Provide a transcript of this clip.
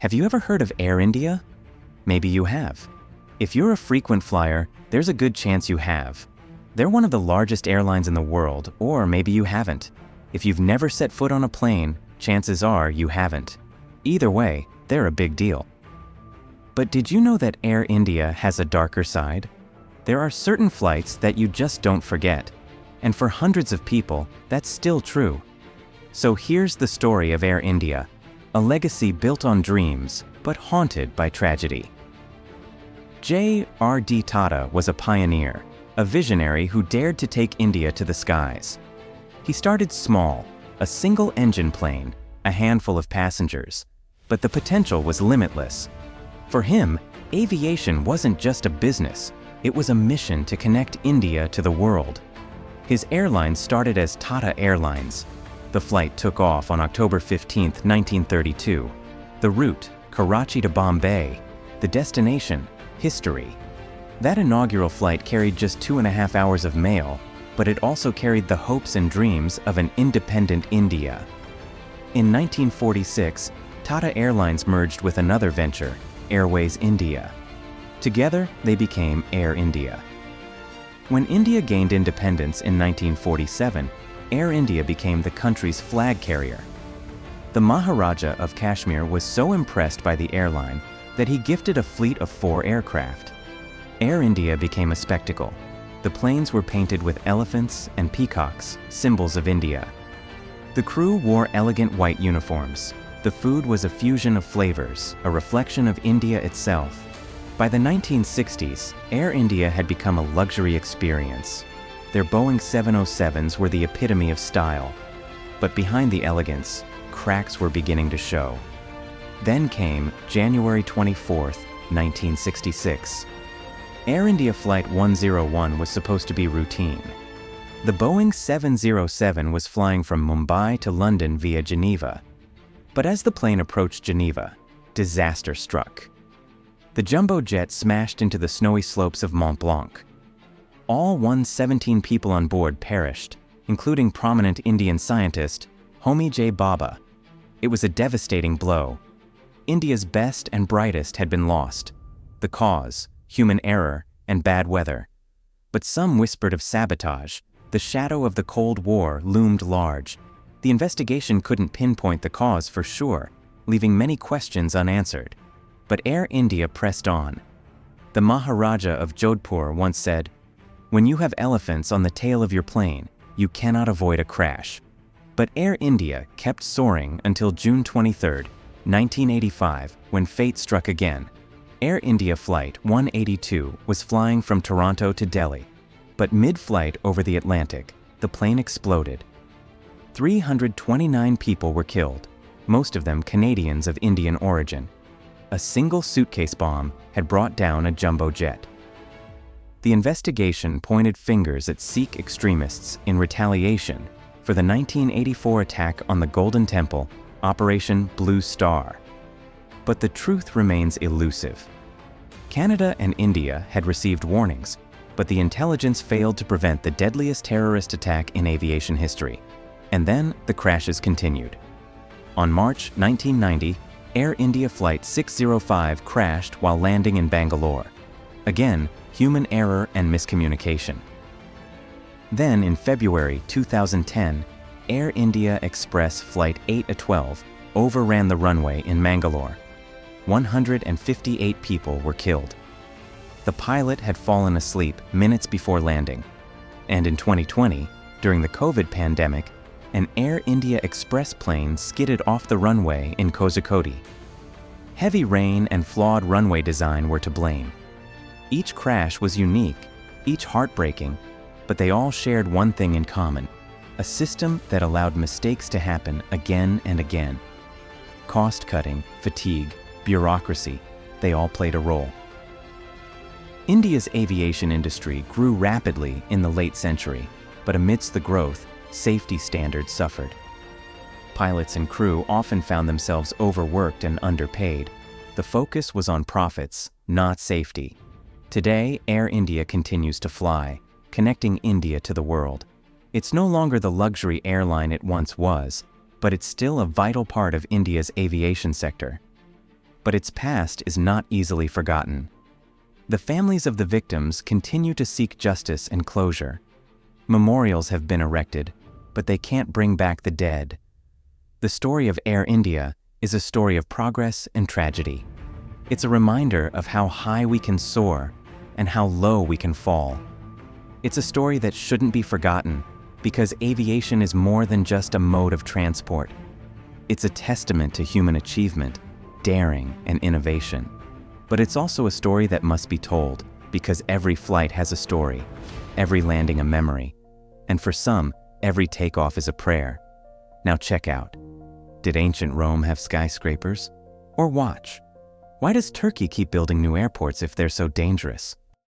Have you ever heard of Air India? Maybe you have. If you're a frequent flyer, there's a good chance you have. They're one of the largest airlines in the world, or maybe you haven't. If you've never set foot on a plane, chances are you haven't. Either way, they're a big deal. But did you know that Air India has a darker side? There are certain flights that you just don't forget. And for hundreds of people, that's still true. So here's the story of Air India, a legacy built on dreams, but haunted by tragedy. J.R.D. Tata was a pioneer, a visionary who dared to take India to the skies. He started small, a single-engine plane, a handful of passengers, but the potential was limitless. For him, aviation wasn't just a business, it was a mission to connect India to the world. His airline started as Tata Airlines. The flight took off on October 15, 1932. The route, Karachi to Bombay. The destination, history. That inaugural flight carried just 2.5 hours of mail, but it also carried the hopes and dreams of an independent India. In 1946, Tata Airlines merged with another venture, Airways India. Together, they became Air India. When India gained independence in 1947, Air India became the country's flag carrier. The Maharaja of Kashmir was so impressed by the airline that he gifted a fleet of 4 aircraft. Air India became a spectacle. The planes were painted with elephants and peacocks, symbols of India. The crew wore elegant white uniforms. The food was a fusion of flavors, a reflection of India itself. By the 1960s, Air India had become a luxury experience. Their Boeing 707s were the epitome of style. But behind the elegance, cracks were beginning to show. Then came January 24, 1966. Air India Flight 101 was supposed to be routine. The Boeing 707 was flying from Mumbai to London via Geneva. But as the plane approached Geneva, disaster struck. The jumbo jet smashed into the snowy slopes of Mont Blanc. All 117 people on board perished, including prominent Indian scientist Homi J. Bhabha. It was a devastating blow. India's best and brightest had been lost. The cause, human error and bad weather. But some whispered of sabotage. The shadow of the Cold War loomed large. The investigation couldn't pinpoint the cause for sure, leaving many questions unanswered. But Air India pressed on. The Maharaja of Jodhpur once said, "When you have elephants on the tail of your plane, you cannot avoid a crash." But Air India kept soaring until June 23, 1985, when fate struck again. Air India Flight 182 was flying from Toronto to Delhi. But mid-flight over the Atlantic, the plane exploded. 329 people were killed, most of them Canadians of Indian origin. A single suitcase bomb had brought down a jumbo jet. The investigation pointed fingers at Sikh extremists in retaliation for the 1984 attack on the Golden Temple, Operation Blue Star. But the truth remains elusive. Canada and India had received warnings, but the intelligence failed to prevent the deadliest terrorist attack in aviation history. And then the crashes continued. On March 1990, Air India Flight 605 crashed while landing in Bangalore. Again, human error and miscommunication. Then in February 2010, Air India Express Flight 812 overran the runway in Mangalore. 158 people were killed. The pilot had fallen asleep minutes before landing. And in 2020, during the COVID pandemic, an Air India Express plane skidded off the runway in Kozhikode. Heavy rain and flawed runway design were to blame. Each crash was unique, each heartbreaking, but they all shared one thing in common: a system that allowed mistakes to happen again and again. Cost-cutting, fatigue, bureaucracy, they all played a role. India's aviation industry grew rapidly in the late century, but amidst the growth, safety standards suffered. Pilots and crew often found themselves overworked and underpaid. The focus was on profits, not safety. Today, Air India continues to fly, connecting India to the world. It's no longer the luxury airline it once was, but it's still a vital part of India's aviation sector. but its past is not easily forgotten. The families of the victims continue to seek justice and closure. Memorials have been erected, but they can't bring back the dead. The story of Air India is a story of progress and tragedy. It's a reminder of how high we can soar and how low we can fall. It's a story that shouldn't be forgotten because aviation is more than just a mode of transport. It's a testament to human achievement, daring, and innovation. But it's also a story that must be told because every flight has a story, every landing a memory, and for some, every takeoff is a prayer. Now check out. Did ancient Rome have skyscrapers? Or watch. Why does Turkey keep building new airports if they're so dangerous?